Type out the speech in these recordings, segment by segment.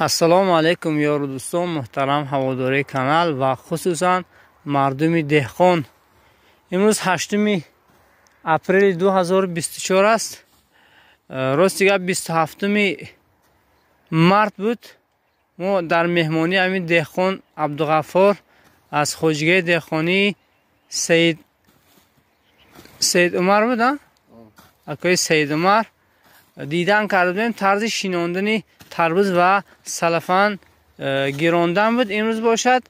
ассалому алайкум ёру дӯстон, муҳтарам ҳаводори канал ва хусусан мардуми деҳқон. имрӯз 8 апрели 2024 аст. рости гап 27 март буд. мо дар меҳмонӣ ҳамин деҳқон Абдуғаффор аз хоҷигаи деҳқонии Саид Умар буд, акои Саид Умар дидан карда будем. тарзи шинондани тарбуз ва салафан гирондан буд. имрӯз бошад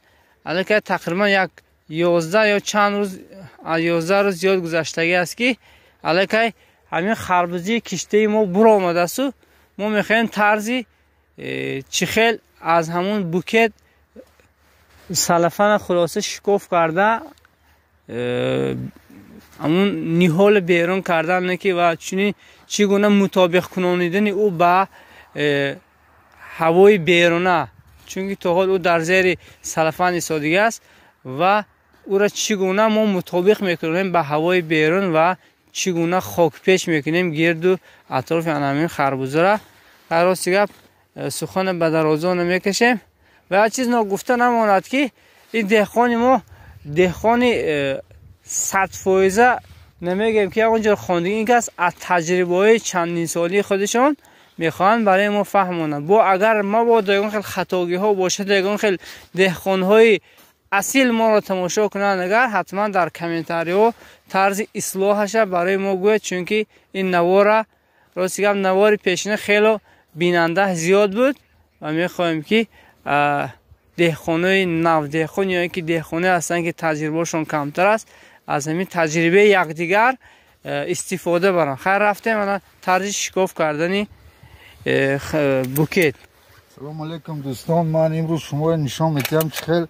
аллакай тақрибан як 11 ё чанд рӯз 11 рӯз зиёд гузаштагӣ аст ки аллакай ҳамин харбузии киштаи мо буромадасту мо мехоҳем тарзи чихел аз ҳамун букет салафана хулоса шикоф карда ҳамун ниҳоли берун кардан ки ва чунин чӣ гуна мутобиқ кунонидани ӯ ба ҳавои беруна, чунки то ҳол ӯ дар зери салафан истодагӣ аст ва ӯра чӣ гуна мо мутобиқ мекунем ба ҳавои берун ва чӣ гуна хокпеч мекунем гирду атрофи ҳамин харбузара. рости гап сухана ба дароза намекашем ва як чиз ногуфта намонад ки ин деҳқони мо деҳқони 100% намегӯем ки ягонҷо хондагӣ ин кас аз таҷрибаҳои чандин солии худашон мехоҳанд барои мо фаҳмонанд. бо агар мабодо ягон хел хатогиҳо бошад, ягон хел деҳқонҳои асил моро тамошо кунанд, агар ҳатман дар комментариҳо тарзи ислоҳаша барои мо гӯяд, чунки ин навора рости гап навори пешина хело бинанда зиёд буд ва мехоҳем ки деҳқонои навдеҳқон ё ин ки деҳқоне ҳастанд ки таҷрибаашон камтар аст аз ҳамин таҷрибаи якдигар истифода баранд. хайр рафтем ана тарзи шикоф кардани букет. салому алайкум дӯстон, ман имрӯз шуморо нишон медиҳам чӣ хел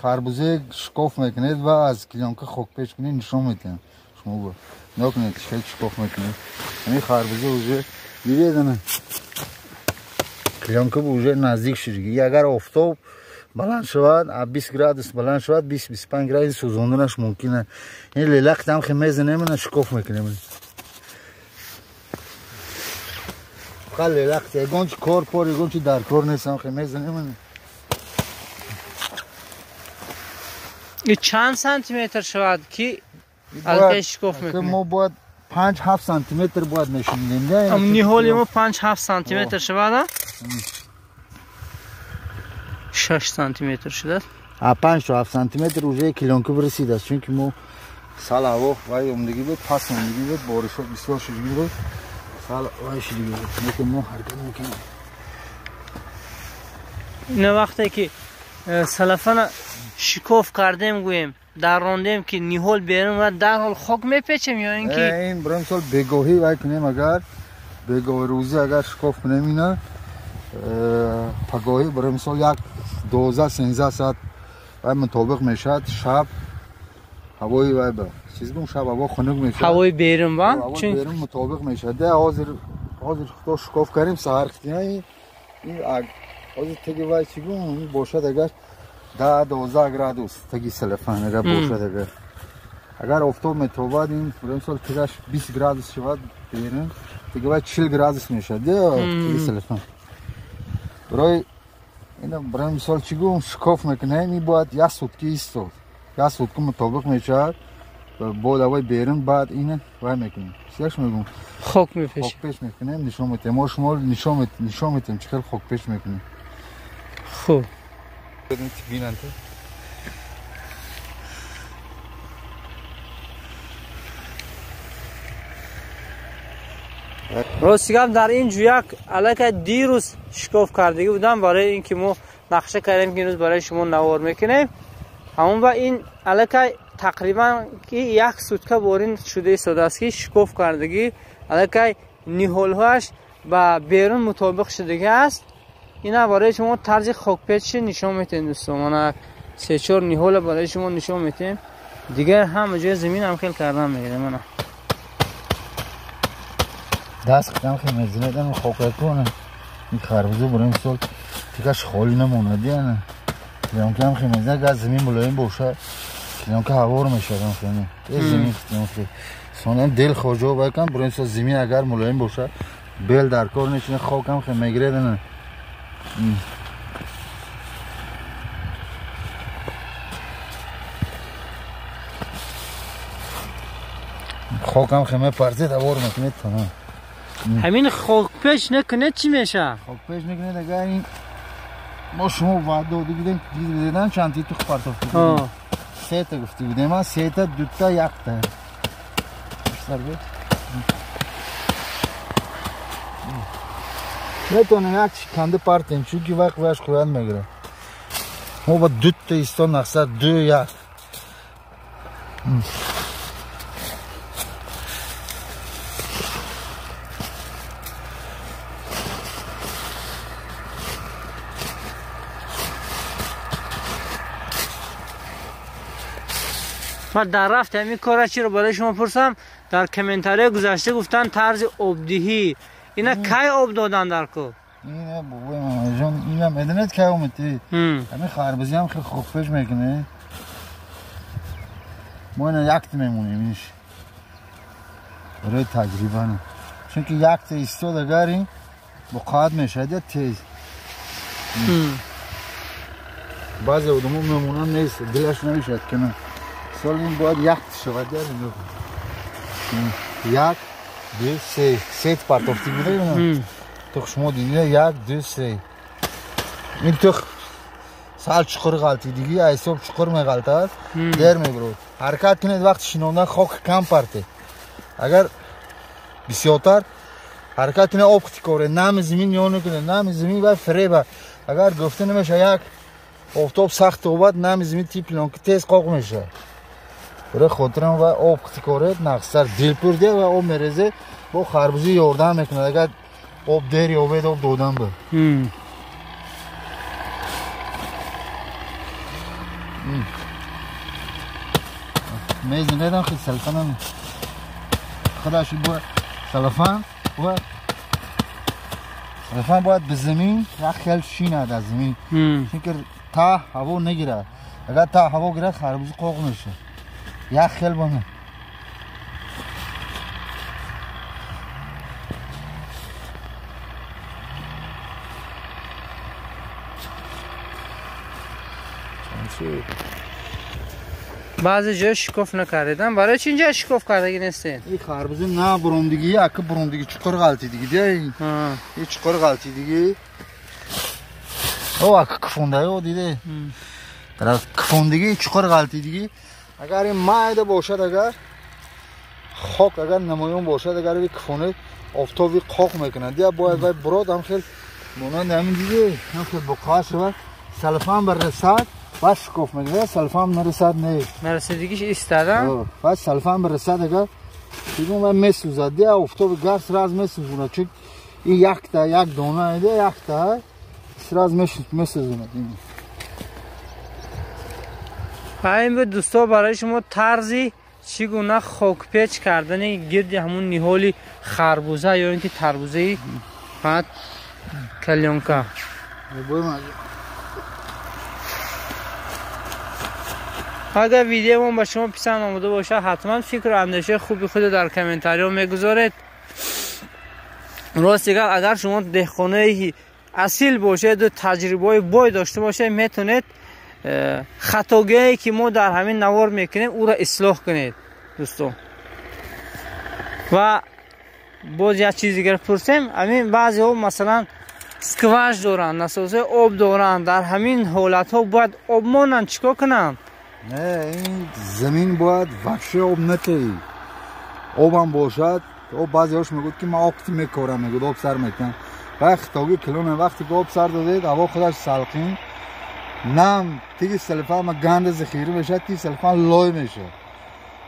харбузе шикоф мекунед ва аз клёнка хокпеч кунед нишон медиҳам. шумо нокунед чӣ хел шикоф мекунед. ҳамин харбузе уже видедана клёнка уже наздик шудагӣ. агар офтоб баланд шавад 20 градус баланд шавад 20-25 градус сӯзонданаш мумкин аст. ин лелақитам хе мезанем шикоф мекунем. хал лелақит ягон чи кор пор ягон чи дар кор нестам хе мезанем. ин чанд сантиметр шавад ки алкай шикоф мекунем? мо бояд 5-7 сантиметр бояд мешунем. ниҳоли мо 5-7 сантиметр шавад. 6 сантиметр шудааст. 5-7 сантиметр уже клёнка расидааст, чунки мо сал ҳаво вай омдагӣ буд, пас омдагӣ буд, боришҳо бисёр шудагӣ буд, сал вай шудагӣ буд. лекин мо ҳаракат мекунем. ина вақте ки салафана шикоф кардем гӯем даррондем ки ниҳол берун ва дарҳол хок мепечем ё ин ки ин барои мисол бегоҳӣ вай кунем. агар бегоҳирӯзӣ агар шикоф кунем ина пагоҳӣ барои мисол як 12-13 соат вай мутобиқ мешавад. шаб ҳавои вай ба чиз гум шаб ҳаво хунук мешавад, ҳавои берун ба ҳавои берун мутобиқ мешавад. ҳозир худо шикоф кардем саҳар хитина ин ҳозир таги вай чӣ гум бошад агар 10-12 градус таги салафан агар бошад. агар офтоб метобад ин барои мисол тагаш 20 градус шавад берун таги вай 40 градус мешавад таги салафан. барои ина барои мисол чӣ гум шикоф мекунем ин бояд як сутки истод. як сутки мутобиқ мешавад бо ҳавои берун. баъд ина вай мекунем чиаш мегум хокпеч мекунем нишон метем. мо шумо нишон метем чӣ хел хокпеч мекунем. хуб рости гап дар ин ҷӯяк аллакай дирӯз шикоф кардагӣ будам барои ин ки мо нақша кардем ки имрӯз барои шумо навор мекунем. ҳамон ба ин аллакай тақрибан ки як сутка борин шуда истодааст ки шикоф кардагӣ аллакай ниҳолҳояш ба берун мутобиқ шудагӣ аст. ина барои шумо тарзи хокпечи нишон метем дӯстон. мана 3-4 ниҳола барои шумо нишон метем. дигар ҳама ҷои замин ҳам хел кардан мегирем. мана даст қидам хе мезанедам хокакона ин харбуза барои мисол тикаш холӣ намонад. яна клёнка ҳам хе мезанад агар замин мулоим бошад клёнка ҳавор мешавад. замин клёнка сонам дел хоҷо байкам барои мисол замин агар мулоим бошад бел дар кор нешина хок ҳам хе мегирад. خاکم خیمه پرزید اوار میکنه تمام. همین خاک پیش نکنه چی میشه؟ خاک پیش نکنه دیگه این ما شما وعده داده بودیم دیدن چند تی تو پرتافت بودیم. 3 تا گفتی بودیم ما 3 تا 2 تا 1 تا. سر بیاد. میتونه یک کنده پارتیم چون که وقت واش خوان میگیره. ما با 2 تا استون نخسر 2 1. من در رفت همین کارا چی رو برای شما پرسم در کامنتاری گذشته گفتن طرز آبدهی اینا کی آب دادن در کو؟ اینه بابا من جان اینا مدنت کی اومدی؟ همین خربزی هم خیلی خوب پیش میکنه. ما اینا یک میمونیم اینش برای تجربه نه چون که یک تا ایستاد اگریم با قاعد میشه یا تیز بعضی آدمو میمونن نیست دلش نمیشد که نه سال این باید یک شود یک 2 3 پارتافتی بوده تو شما دیدید 1 2 3 این تو سال چقدر غلطی دیگه ایساب چقدر میغلطه در میبرود حرکت کنید وقت شنوندن خاک کم پرته اگر بسیارتر حرکت کنید آب خطی نم زمین میانه کنه نم زمین باید فریبه اگر گفته نمیشه یک آفتاب سخت اوبد نم زمین تی پلان که تیز قاق میشه برای خاطرم و آب خطی کاره نقصر دل پرده و آب میرزه با خربوزی یاردن میکنه اگر آب دری آبید آب دودن به میزن ندم خیلی سلفن هم خداشی باید سلفن باید به زمین یک خیل شینه در زمین چون که تا هوا نگیره اگر تا هوا گیره خربوزی قاق میشه یک خیل بانه بعضی جا شکاف نکردن برای چی اینجا شکاف کردگی نیستین؟ این خربوزه نه بروندگی اکه بروندگی چقدر غلطی دیگه دیگه این چقدر غلطی دیگه او اکه کفونده او دیده در کفوندگی چقدر غلطی دیگه اگر این مایده باشد اگر خاک اگر نمایان باشد اگر این کفونه آفتابی قاق میکنه دیگه باید براد هم خیلی مانند همین دیگه هم خیلی بقاش و سلفان بر رسد بس شکاف میگه سلفان نرسد نه نرسیدگیش ایستادن بس سلفان بر رسد اگر دیگه من میسوزد دیگه آفتاب گرس راز میسوزونه چون این یک تا یک دانه دیگه یک تا راز میسوزونه این به دوستا برای شما طرزی چگونه خاک پیچ کردن گرد همون نهالی خربوزه یا اینکه تربوزه فقط کلیانکا اگر ویدیو من به شما پسند آمده باشه حتما فکر و اندیشه خوبی خود در کامنتاری ها میگذارید راست اگر شما دهخانه اصیل باشید و تجربه بای داشته باشه میتونید خطاگاهی که ما در همین نوار میکنیم او را اصلاح کنید دوستان و باز یک چیز دیگر پرسیم همین بعضی ها مثلا اسکواش دارن نسازه آب دارن در همین حالت ها باید آب مانن چیکار کنن؟ نه این زمین باید وحشی آب نتی آب هم باشد آب بعضی هاش میگود که من آب میکارم میگود آب سر میکنم وقت تاگی کلونه وقتی که آب سر دادید هوا خودش سلقین نم تیگی سلفان ما گند ذخیره میشه تی سلفان لای میشه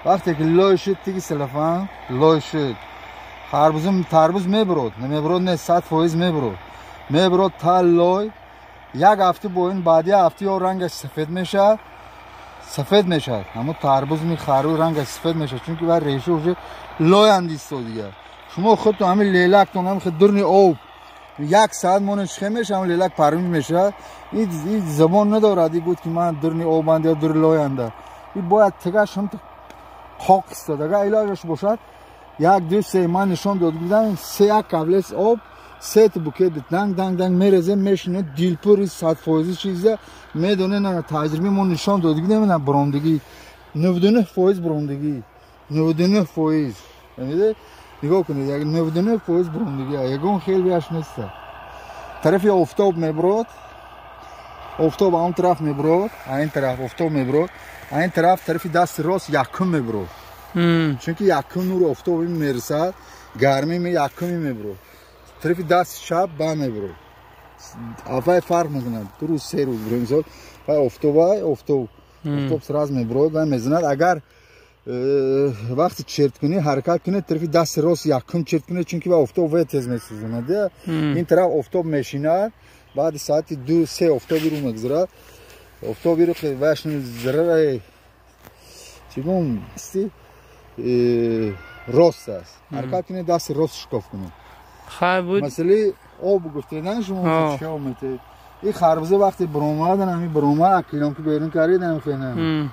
وقتی که لای شد تیگی سلفان لای شد تربوز میبرود نمیبرود نه 100% میبرود تا لای یک هفته با این بعدی هفته ها رنگش سفید میشه اما تربوز میخرو رنگش سفید میشه چون که بر ریشه وجه لای اندیسته دیگه شما خود تو همین لیلک تو همین خود درنی آب 1 ساعت مونش میشه همون لیلک پرمی میشه این زبان نداره دی بود که من درنی آبند یا در لاینده این باید تگش هم خاک استاد اگر علاجش باشد 1 2 3 من نشان داد بودم 3 یک قبلش آب 3 تا بوکه دنگ میرزه میشینه دیلپوری 100% چیزه میدونه نه تجربه من نشان داد بودم نه بروندگی 99% بروندگی 99% میده نگاه کنید یک 99% برون دیگه یگون خیلی بیاش نیست طرف آفتاب میبرد آفتاب اون طرف میبرد این طرف آفتاب میبرد این طرف دست راست یکم میبرد چون که یکم نور آفتاب میرسد گرمی می یکم میبرد طرف دست چپ با میبرد افای فرق میکنه دو روز سه روز بریم سال و آفتاب سراز میبرد و میزند اگر وقتی چرت کنی حرکت کنی طرف دست راست یکم چرت کنی چون که با آفتاب وای تیز میسوزونه این طرف آفتاب میشینه بعد ساعت 2-3 آفتابی رو میگذره آفتابی رو که وشن ضرر چیگون استی راست است حرکت کنی دست راست شکاف کنی خیلی بود مثلا آب گفته نه شما چه اومده این خربزه وقتی برومادن همی بروماد اکیلون که بیرون کردن هم خیلی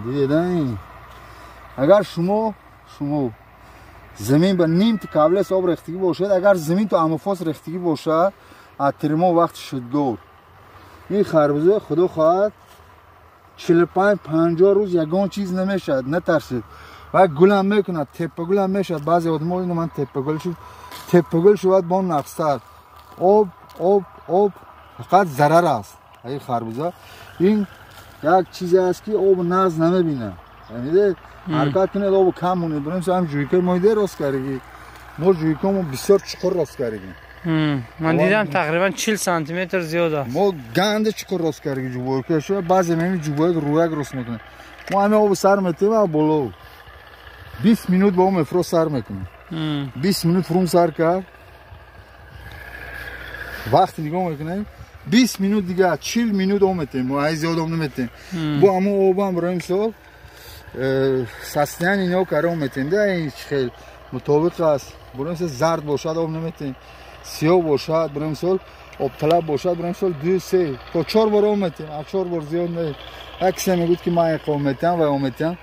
دیدن اگر شما زمین به نیم قابل آب ریختگی باشد اگر زمین تو امفاس ریختگی باشد اترما وقت شد گور این خربزه خدا خواهد 45-50 روز یگان چیز نمیشد نترسید و گل هم میکند تپ گل هم میشد بعضی آدم ها اینو من تپ گل شد با نفستر آب فقط ضرر است این خربزه این یک چیزی است که آب ناز نمیبینه یعنی حرکت کنه آب کم مونه بریم سام جویکه مایده راست کردیم ما جویکه ما بسیار چقدر راست کردیم من دیدم تقریبا 40 سانتی متر زیاد است ما گنده چقدر راست کردیم جویکه شو بعضی میمی جویکه رویک راست میکنه ما همه آب سر میتیم و بالا 20 minut با اون فرو سر میکنه 20 minut فرو سر کرد وقت نگاه میکنه 20 minut دیگه 40 minut اومدیم ما ای زیاد اومدیم با همون آبام برایم سال سستیان اینو کارو میتیم ده این خیلی مطابق است بریم سال زرد باشد آب نمیتیم سیاه باشد بریم سال آب طلب باشد بریم سال 2-3 تا 4 بار اومدیم 4 بار زیاد نه اکثر میگوید که من اومدم و اومدم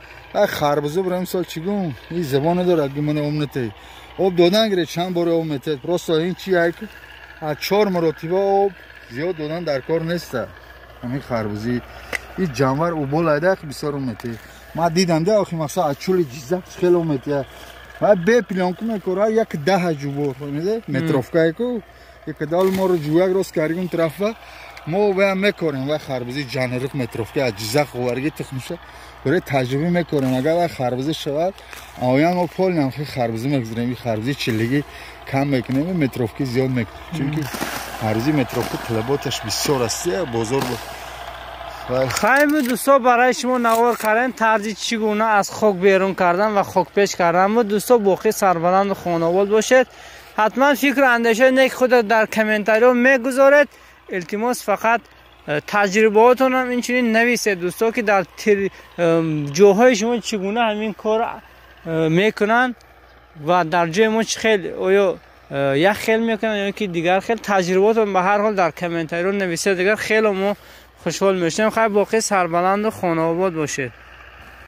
خربزه بریم سال چیگون این زبان داره اگه من اومدم آب دادن گره چند بار اومدم راست این چیه که 4 مرتبه آب زیاد دادن در کار نیست همین خربزی این جانور او بالا بسیار اومده ما دیدم ده آخی مثلا چولی جیزه خیلی اومده و به پلانکو میکره یک 10 جوبور میده متروفکای کو یک دال ما رو جویک راست کردیم طرفه ما و میکنیم و خربزی جانرق متروفکای جیزه خوارگی تخمشه برای تجربه میکنیم اگر خربزی شود آیان ما پول نم خربزی میگذاریم این خربزی چلگی کم میکنیم متروفکی زیاد میکنیم چون که خربزی متروفکی طلباتش بسیار است بزرگ خیلی دوستا برای شما نوار کردن طرز چگونه از خاک بیرون کردن و خاک پیش کردن و دوستا باقی سربلند و خانواده باشید حتما فکر اندیشه نیک خود در کامنت ها میگذارید التماس فقط تجربهاتون هم اینچنین نویسید دوستا که در جاهای شما چگونه همین کار میکنن و در جای ما خیلی آیا یک خیلی میکنن یا که دیگر خیلی تجربهاتون به هر حال در کامنت ها نویسید دیگر خیلی ما خوشحال میشیم خیلی باقی سربلند و خانواده باشید.